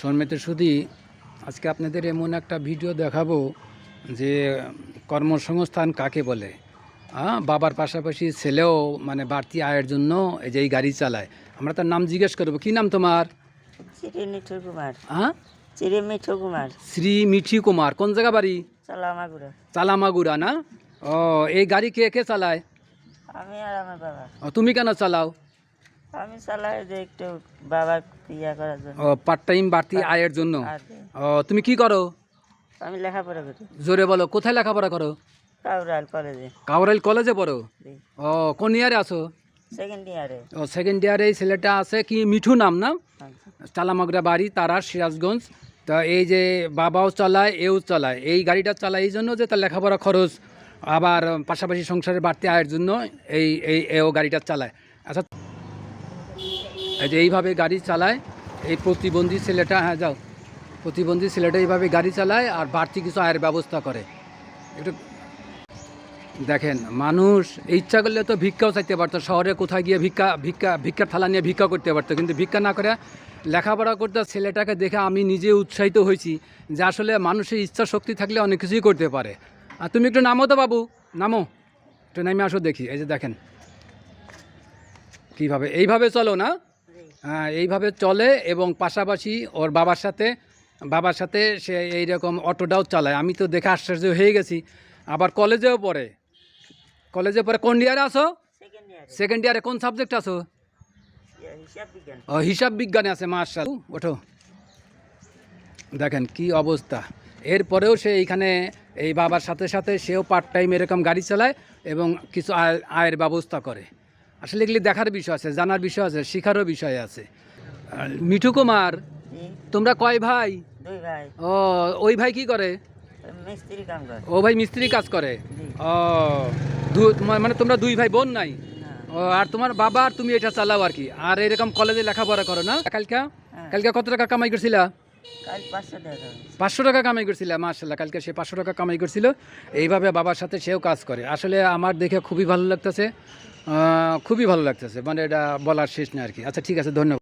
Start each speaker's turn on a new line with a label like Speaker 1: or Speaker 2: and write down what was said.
Speaker 1: সম্মানিত সুধী, আজকে আপনাদের এমন একটা ভিডিও দেখাবো যে কর্মসংস্থান কাকে বলে। বাবার পাশাপাশি ছেলেও মানে বাড়তি আয়ের জন্য এই যে এই গাড়ি চালায়। আমরা তার নাম জিজ্ঞেস করবো, কি নাম তোমার?
Speaker 2: শ্রী মিঠু কুমার।
Speaker 1: হ্যাঁ,
Speaker 2: শ্রী মিঠু কুমার।
Speaker 1: শ্রী মিঠি কুমার। কোন জায়গা বাড়ি?
Speaker 2: চালামাগুড়া।
Speaker 1: চালামাগুড়া না? ও, এই গাড়ি কে কে চালায়?
Speaker 2: আমি আর আমার বাবা।
Speaker 1: তুমি কেন চালাও?
Speaker 2: আমি চালাই যে একটু বাবা ইয়া করার জন্য।
Speaker 1: ও, পার্ট টাইম বাড়তি আয়ের জন্য। ও, তুমি কি করো?
Speaker 2: আমি লেখাপড়া করি।
Speaker 1: জোরে বলো, কোথায় লেখাপড়া করো?
Speaker 2: কাউরাল কলেজে।
Speaker 1: কাউরাইল কলেজে পড়ো? ও, কোন ইয়ারে আছো?
Speaker 2: সেকেন্ড ইয়ারে।
Speaker 1: ও, সেকেন্ড ইয়ারে। এই ছেলেটা আছে কি মিঠু নাম না? চালামাগরা বাড়ি, তারা সিরাজগঞ্জ। তা এই যে বাবাও চালায়, এও চালায়, এই গাড়িটা চালায় এই জন্য যে তার লেখাপড়া খরচ, আবার পাশাপাশি সংসারের বাড়তি আয়ের জন্য এই এই এও গাড়িটা চালায়। আচ্ছা, এই যে এইভাবে গাড়ি চালায় এই প্রতিবন্ধী ছেলেটা। হ্যাঁ, যাও। প্রতিবন্ধী ছেলেটা এইভাবে গাড়ি চালায় আর বাড়তি কিছু আয়ের ব্যবস্থা করে। একটু দেখেন, মানুষ ইচ্ছা করলে তো ভিক্ষাও চাইতে পারতো, শহরে কোথায় গিয়ে ভিক্ষার থালা নিয়ে ভিক্ষা করতে পারতো, কিন্তু ভিক্ষা না করে লেখাপড়া করতে ছেলেটাকে দেখে আমি নিজে উৎসাহিত হয়েছি যে আসলে মানুষের ইচ্ছা শক্তি থাকলে অনেক কিছুই করতে পারে। আর তুমি একটু নামো তো বাবু, নামো, একটু নামে আসো দেখি। এই যে দেখেন কীভাবে এইভাবে চলো না? হ্যাঁ, এইভাবে চলে এবং পাশাপাশি ওর বাবার সাথে সে এইরকম অটোটাও চালায়। আমি তো দেখে আশ্চর্য হয়ে গেছি। আবার কলেজে পড়ে। কোন ইয়ারে আসো? সেকেন্ড ইয়ারে। কোন সাবজেক্ট আছো? ও, হিসাব বিজ্ঞানে আছে। মাশাআল্লাহ, ওঠো। দেখেন কি অবস্থা। এরপরেও সে এইখানে এই বাবার সাথে সাথে সেও পার্ট টাইম এরকম গাড়ি চালায় এবং কিছু আয়ের ব্যবস্থা করে। আসলে এগুলি দেখার বিষয় আছে, জানার বিষয় আছে, শেখারও বিষয় আছে। মিঠু কুমার, তোমরা কয় ভাই?
Speaker 2: দুই ভাই।
Speaker 1: ও, ওই ভাই কি করে?
Speaker 2: মিস্ত্রি কাম করে।
Speaker 1: ও ভাই মিস্ত্রি কাজ করে। ও, মানে তোমরা দুই ভাই বোন নাই? ও, আর তোমার বাবা আর তুমি এটা চালাও আর কি, আর এরকম কলেজে লেখাপড়া করো না? কালকে কত টাকা কামাই করছিলা? 500 টাকা কামাই করছিলাম। মাশাআল্লাহ, কালকে সে 500 টাকা কামাই করছিল। এইভাবে বাবার সাথে সেও কাজ করে। আসলে আমার দেখে খুবই ভালো লাগতেছে, মানে এটা বলার শেষ নেই আর কি। আচ্ছা, ঠিক আছে, ধন্যবাদ।